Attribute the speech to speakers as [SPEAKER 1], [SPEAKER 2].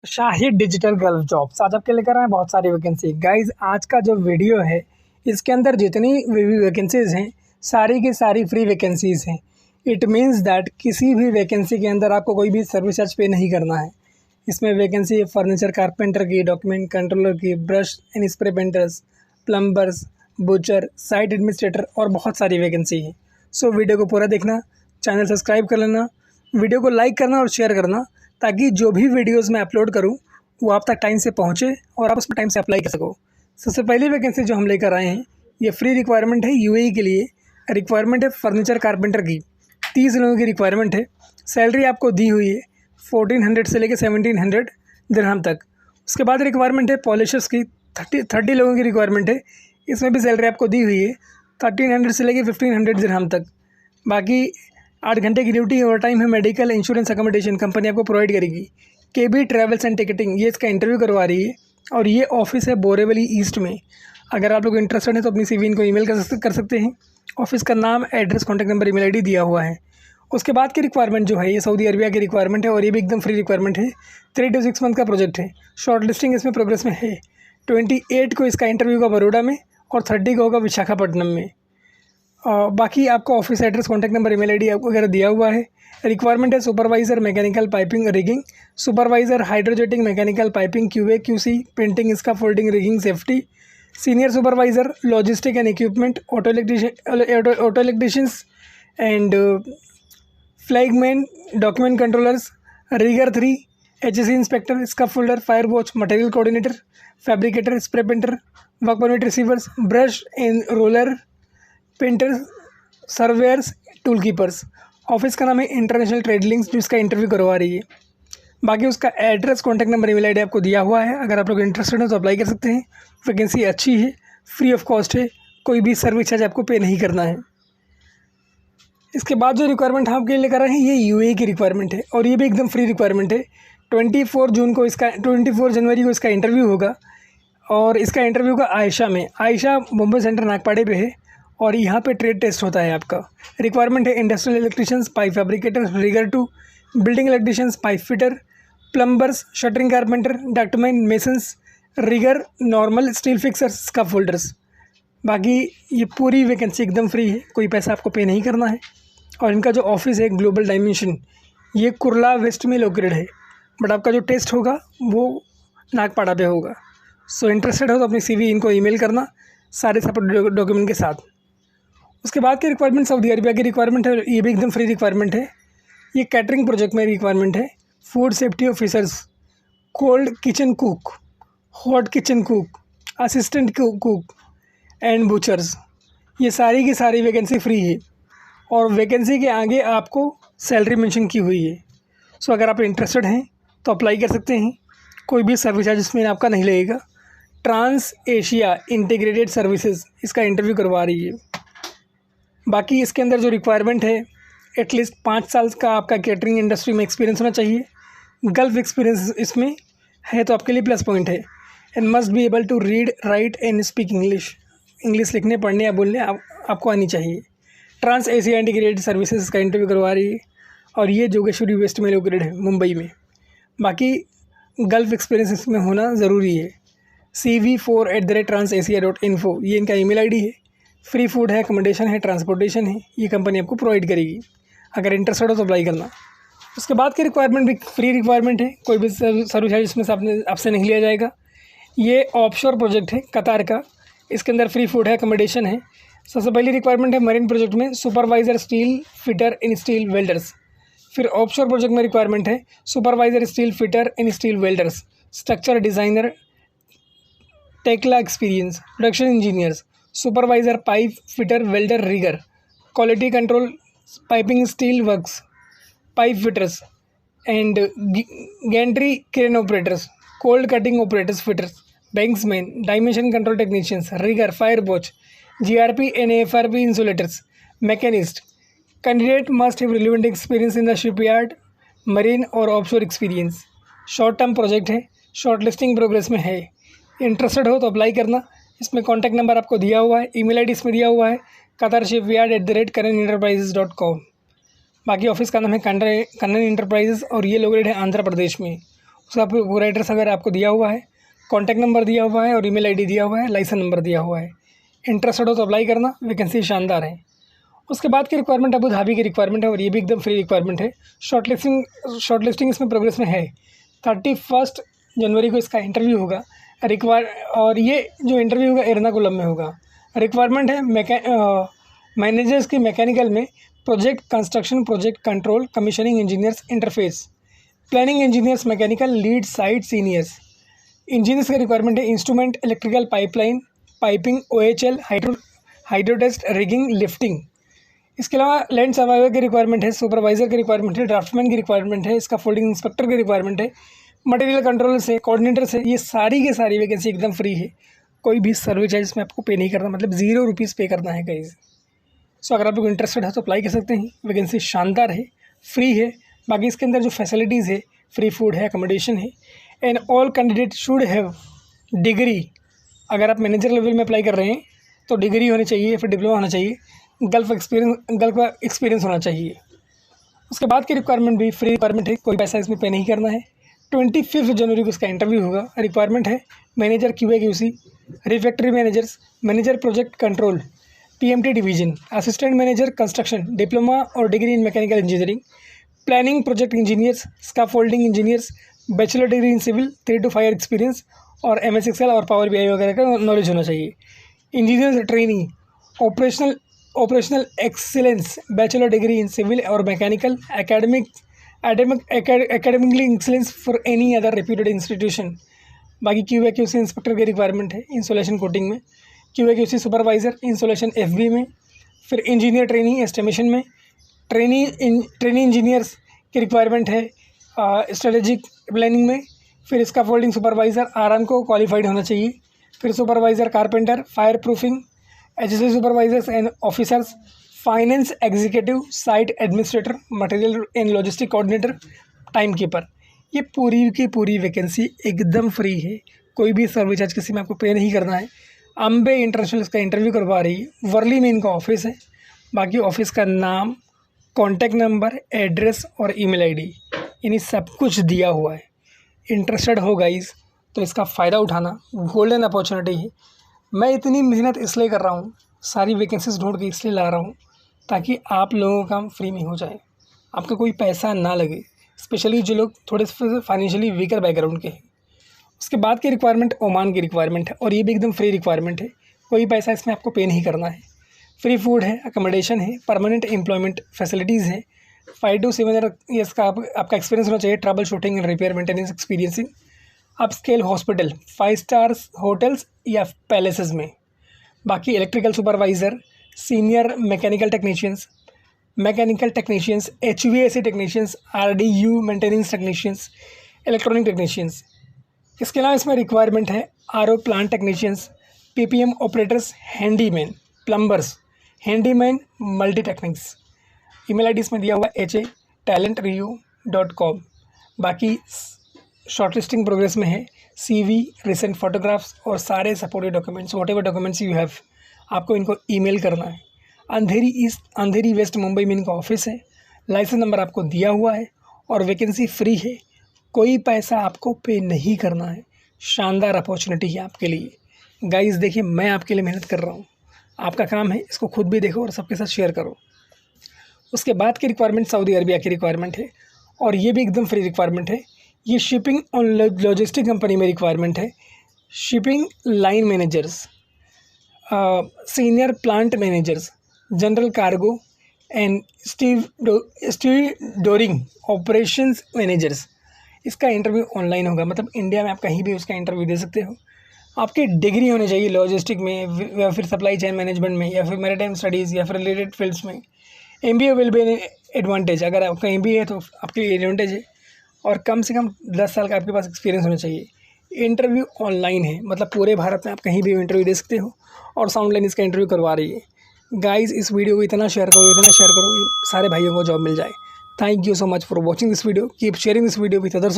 [SPEAKER 1] Shahid digital gulf jobs आज आपके लेकर आए हैं बहुत सारी वैकेंसी। गाइज आज का जो वीडियो है इसके अंदर जितनी वैकेंसीज हैं सारी की सारी फ्री वैकेंसीज हैं। इट मीन्स दैट किसी भी वैकेंसी के अंदर आपको कोई भी सर्विस चार्ज पे नहीं करना है। इसमें वैकेंसी है फर्नीचर कारपेंटर की, डॉक्यूमेंट कंट्रोलर की, brush and spray painters, plumbers, butcher, site administrator और बहुत सारी वैकेंसी है। सो वीडियो को पूरा देखना, चैनल सब्सक्राइब कर लेना, वीडियो को लाइक करना और शेयर करना ताकि जो भी वीडियोस मैं अपलोड करूं वो आप तक टाइम से पहुंचे और आप उसमें टाइम से अप्लाई कर सको। सबसे पहली वैकेंसी जो हम लेकर आए हैं ये फ्री रिक्वायरमेंट है यूएई के लिए। रिक्वायरमेंट है फर्नीचर कारपेंटर की, 30 लोगों की रिक्वायरमेंट है। सैलरी आपको दी हुई है 1400 से लेकर 1700 दिरहम तक। उसके बाद रिक्वायरमेंट है पॉलिशर्स की, 30 लोगों की रिक्वायरमेंट है। इसमें भी सैलरी आपको दी हुई है 1300 से लेकर 1500 दिरहम तक। बाकी 8 घंटे की ड्यूटी, ओवर टाइम है, मेडिकल, इंश्योरेंस, अकोमोडेशन कंपनी आपको प्रोवाइड करेगी। केबी ट्रैवल्स एंड टिकटिंग ये इसका इंटरव्यू करवा रही है और ये ऑफिस है बोरेवली ईस्ट में। अगर आप लोग इंटरेस्टेड हैं तो अपनी सीवी इनको ईमेल कर सकते हैं। ऑफिस का नाम, address, contact number, email ID दिया हुआ है। उसके बाद की रिक्वायरमेंट जो है ये सऊदी अरबिया की रिक्वायरमेंट है और ये भी एकदम फ्री रिक्वायरमेंट है। 3 to 6 मंथ का प्रोजेक्ट है। शॉर्ट लिस्टिंग इसमें प्रोग्रेस में है। 28 को इसका इंटरव्यू होगा बड़ोड़ा में और 30 को होगा विशाखापट्टनम में। बाकी आपको office address, contact number, email ID वगैरह दिया हुआ है। रिक्वायरमेंट है supervisor mechanical piping rigging, supervisor hydrojetting mechanical piping QA QC, printing इसका folding rigging safety, senior supervisor logistic and equipment, auto electricians and flagman, document controllers, rigger 3, HSC inspector, इसका folder, fire watch, material coordinator, fabricator, spray painter, work permit receivers, brush and roller painter, surveyors, tool keepers. Office का नाम है international trade links जो इसका interview करवा रही है। बाकी उसका address, contact number, email ID आपको दिया हुआ है। अगर आप लोग इंटरेस्टेड हैं तो अप्लाई कर सकते हैं। वैकेंसी अच्छी है, फ्री ऑफ कॉस्ट है, कोई भी सर्विस चार्ज आपको पे नहीं करना है। इसके बाद जो रिक्वायरमेंट हम आपके लिए लेकर आए हैं ये यूएई की रिक्वायरमेंट है और ये भी एकदम फ्री रिक्वायरमेंट है। 24 जनवरी को इसका इंटरव्यू होगा और इसका इंटरव्यू का आयशा में, आयशा मुंबई सेंटर नागपाड़े पे है और यहाँ पे ट्रेड टेस्ट होता है आपका। रिक्वायरमेंट है industrial electricians, pipe fabricator, rigger 2, building electricians, pipe fitter, plumbers, shuttering carpenter, ductman, masons, rigger, normal steel fixers, scaffolders. बाकी ये पूरी वैकेंसी एकदम फ्री है, कोई पैसा आपको पे नहीं करना है। और इनका जो ऑफिस है ग्लोबल डायमेंशन, ये कुर्ला वेस्ट में लोकेटेड है, बट आपका जो टेस्ट होगा वो नागपाड़ा पे होगा। सो इंटरेस्टेड हो तो अपनी सीवी इनको ईमेल करना सारे सपोर्ट डॉक्यूमेंट के साथ। उसके बाद की रिक्वायरमेंट सऊदी अरबिया की रिक्वायरमेंट है, ये भी एकदम फ्री रिक्वायरमेंट है। ये कैटरिंग प्रोजेक्ट में रिक्वायरमेंट है। Food safety officers, cold kitchen cook, hot kitchen cook, assistant cook and butchers, ये सारी की सारी वैकेंसी फ्री है और वैकेंसी के आगे आपको सैलरी मेंशन की हुई है। सो अगर आप इंटरेस्टेड हैं तो अप्लाई कर सकते हैं। कोई भी सर्विस चार्ज इसमें आपका नहीं लगेगा। ट्रांस एशिया इंटीग्रेटेड सर्विसेज इसका इंटरव्यू करवा रही है। बाकी इसके अंदर जो रिक्वायरमेंट है एटलीस्ट 5 साल का आपका कैटरिंग इंडस्ट्री में एक्सपीरियंस होना चाहिए। गल्फ एक्सपीरियंस इसमें है तो आपके लिए प्लस पॉइंट है। And must be able to read, write and speak English, English लिखने, पढ़ने या बोलने आपको आनी चाहिए। ट्रांस एशिया इंटीग्रेटेड सर्विसेज का इंटरव्यू करवा रही है और ये जोगेश्वरी वेस्ट में लोकेटेड है मुंबई में। बाकी गल्फ एक्सपीरियंस इसमें होना ज़रूरी है। cv4@transasia.info ये इनका ईमेल आईडी है। फ्री फूड है, अकोमोडेशन है, ट्रांसपोर्टेशन है, ये कंपनी आपको प्रोवाइड करेगी। अगर इंटरेस्टेड हो तो अप्लाई करना। उसके बाद की रिक्वायरमेंट भी फ्री रिक्वायरमेंट है, कोई भी सर्विस चार्ज इसमें से आपसे नहीं लिया जाएगा। ये ऑफशोर प्रोजेक्ट है कतार का, इसके अंदर फ्री फूड है, अकोमोडेशन है। सबसे पहली रिक्वायरमेंट है मरीन प्रोजेक्ट में supervisor steel fitter and steel welders. फिर ऑफशोर प्रोजेक्ट में रिक्वायरमेंट है supervisor steel fitter and steel welders, structure designer, Tekla experience, production engineers, supervisor pipe fitter welder rigger, quality control piping steel works, pipe fitters and gantry crane operators, cold cutting operators fitters, banksman, dimension control technicians, rigger, fire watch, GRP and AFRP insulators, machinist. Candidate must have relevant experience in the shipyard, marine और offshore experience. Short term project है, short listing progress में है। Interested हो तो apply करना। इसमें contact number आपको दिया हुआ है, ईमेल आईडी इसमें दिया हुआ है qatarshipyard@karan enterprises.com। बाकी ऑफिस का नाम है कन्नन इंटरप्राइजेस और ये लोकेटेड है आंध्र प्रदेश में। उसका पूरा एड्रेस वगैरह आपको दिया हुआ है, कॉन्टैक्ट नंबर दिया हुआ है और ईमेल आईडी दिया हुआ है, लाइसेंस नंबर दिया हुआ है। इंटरेस्टेड हो तो अप्लाई करना, वैकेंसी शानदार है। उसके बाद की रिक्वायरमेंट अबू धाबी की रिक्वायरमेंट है और ये भी एकदम फ्री रिक्वायरमेंट है। शॉर्टलिस्टिंग इसमें प्रोग्रेस में है। 31 जनवरी को इसका इंटरव्यू होगा। और ये जो इंटरव्यू होगा एर्नाकुलम में होगा। रिक्वायरमेंट है मैनेजर्स की मैकेनिकल में project construction, project control, commissioning engineers, interface, planning engineers, mechanical lead, site seniors. Engineers का रिक्वायरमेंट है instrument, electrical, pipeline, piping, OHL, hydrotest, rigging, lifting. इसके अलावा लैंड सर्वाइवर की रिक्वायरमेंट है, सुपरवाइजर की रिक्वायरमेंट है, ड्राफ्टमैन की रिक्वायरमेंट है, इसका फोल्डिंग इंस्पेक्टर की रिक्वायरमेंट है, मटेरियल कंट्रोलर से, कोऑर्डिनेटर से। ये सारी की सारी वैकेंसी एकदम फ्री है। कोई भी सर्विस चार्ज में आपको पे नहीं करना, मतलब 0 रुपीज़ पे करना है गाइस। सो अगर आप लोग इंटरेस्टेड है तो अप्लाई कर सकते हैं। वैकेंसी शानदार है, फ्री है। बाकी इसके अंदर जो फैसिलिटीज़ है, फ्री फूड है, अकोमोडेशन है। And all candidate should have degree. अगर आप मैनेजर लेवल में अप्लाई कर रहे हैं तो डिग्री होनी चाहिए, फिर डिप्लोमा होना चाहिए, गल्फ एक्सपीरियंस होना चाहिए। उसके बाद की रिक्वायरमेंट भी फ्री रिक्वायरमेंट है, कोई पैसा इसमें पे नहीं करना है। 25 जनवरी को इसका इंटरव्यू होगा। रिक्वायरमेंट है manager QA/QC, refractory managers, manager project control, PMT division, assistant manager construction, diploma और degree in mechanical engineering, planning project engineers, scaffolding engineers, bachelor degree in civil, 3 to 5 year experience और MS Excel और Power BI वगैरह का knowledge होना चाहिए। Engineers training, operational excellence, bachelor degree in civil और mechanical, academically excellence for any other reputed institution. बाकी QA/QC inspector की requirement है इंसोलेशन कोटिंग में, QA/QC सुपरवाइज़र इंसोलेशन FB में, फिर इंजीनियर ट्रेनिंग एस्टिमेशन में, ट्रेनी इंजीनियर्स की रिक्वायरमेंट है स्ट्रेटेजिक प्लानिंग में, फिर इसका फोल्डिंग सुपरवाइज़र आरामको क्वालिफाइड होना चाहिए, फिर supervisor carpenter, fire proofing, HSC supervisors and officers, finance executive, site administrator, material and logistic coordinator, time keeper. ये पूरी की पूरी वैकेंसी एकदम फ्री है। कोई भी सर्विस चार्ज किसी में आपको पे नहीं करना है। अम्बे इंटरनेशनल इसका इंटरव्यू करवा रही है। वर्ली में इनका ऑफिस है। बाकी ऑफिस का नाम, कॉन्टैक्ट नंबर, एड्रेस और ईमेल आईडी यानी सब कुछ दिया हुआ है। इंटरेस्टेड हो गाइस तो इसका फ़ायदा उठाना, गोल्डन अपॉर्चुनिटी है। मैं इतनी मेहनत इसलिए कर रहा हूँ, सारी वैकेंसीज ढूंढ के इसलिए ला रहा हूँ ताकि आप लोगों का काम फ्री में हो जाए, आपका कोई पैसा ना लगे, स्पेशली जो लोग थोड़े से फाइनेंशियली वीकर बैकग्राउंड के हैं। उसके बाद की रिक्वायरमेंट ओमान की रिक्वायरमेंट है और ये भी एकदम फ्री रिक्वायरमेंट है। कोई पैसा इसमें आपको पे नहीं करना है। फ्री फूड है, अकोमोडेशन है, परमानेंट एम्प्लॉयमेंट फैसिलिटीज़ है। 5 to 7 ईयर्स का आपका एक्सपीरियंस होना चाहिए, trouble shooting and repair maintenance experiencing. Up scale hospital, 5 stars hotels या पैलेसेस में। बाकी electrical supervisor, senior mechanical technicians, HVAC technicians, RDU maintenance technicians, electronic technicians. इसके अलावा इसमें रिक्वायरमेंट है RO plant technicians, PPM operators, handyman, plumbers, handyman, multi techniques. Email ID इसमें दिया हुआ ha@talentreview.com। बाकी शॉर्टलिस्टिंग प्रोग्रेस में है। CV, रिसेंट फोटोग्राफ्स और सारे supportive documents, what ever documents you have, आपको इनको ईमेल करना है। अंधेरी वेस्ट मुंबई में इनका ऑफिस है। लाइसेंस नंबर आपको दिया हुआ है और वैकेंसी फ्री है। कोई पैसा आपको पे नहीं करना है। शानदार अपॉर्चुनिटी है आपके लिए गाइस। देखिए मैं आपके लिए मेहनत कर रहा हूँ, आपका काम है इसको खुद भी देखो और सबके साथ शेयर करो। उसके बाद की रिक्वायरमेंट सऊदी अरबिया की रिक्वायरमेंट है और ये भी एकदम फ्री रिक्वायरमेंट है। ये शिपिंग और लॉजिस्टिक कंपनी में रिक्वायरमेंट है। Shipping line managers, senior plant managers, general cargo and stevedoring operations managers. इसका इंटरव्यू ऑनलाइन होगा, मतलब इंडिया में आप कहीं भी उसका इंटरव्यू दे सकते हो। आपकी डिग्री होनी चाहिए लॉजिस्टिक में या फिर सप्लाई चेन मैनेजमेंट में या फिर मैरीटाइम स्टडीज़ या फिर रिलेटेड फील्ड्स में। MBA will be an advantage, अगर आपका MBA है तो आपके लिए एडवांटेज है। और कम से कम 10 साल का आपके पास एक्सपीरियंस होना चाहिए। इंटरव्यू ऑनलाइन है, मतलब पूरे भारत में आप कहीं भी इंटरव्यू दे सकते हो और साउंडलाइन इसका इंटरव्यू करवा रही है। गाइस इस वीडियो को इतना शेयर करो सारे भाइयों को जॉब मिल जाए। Thank you so much for watching this video. Keep sharing this video with others.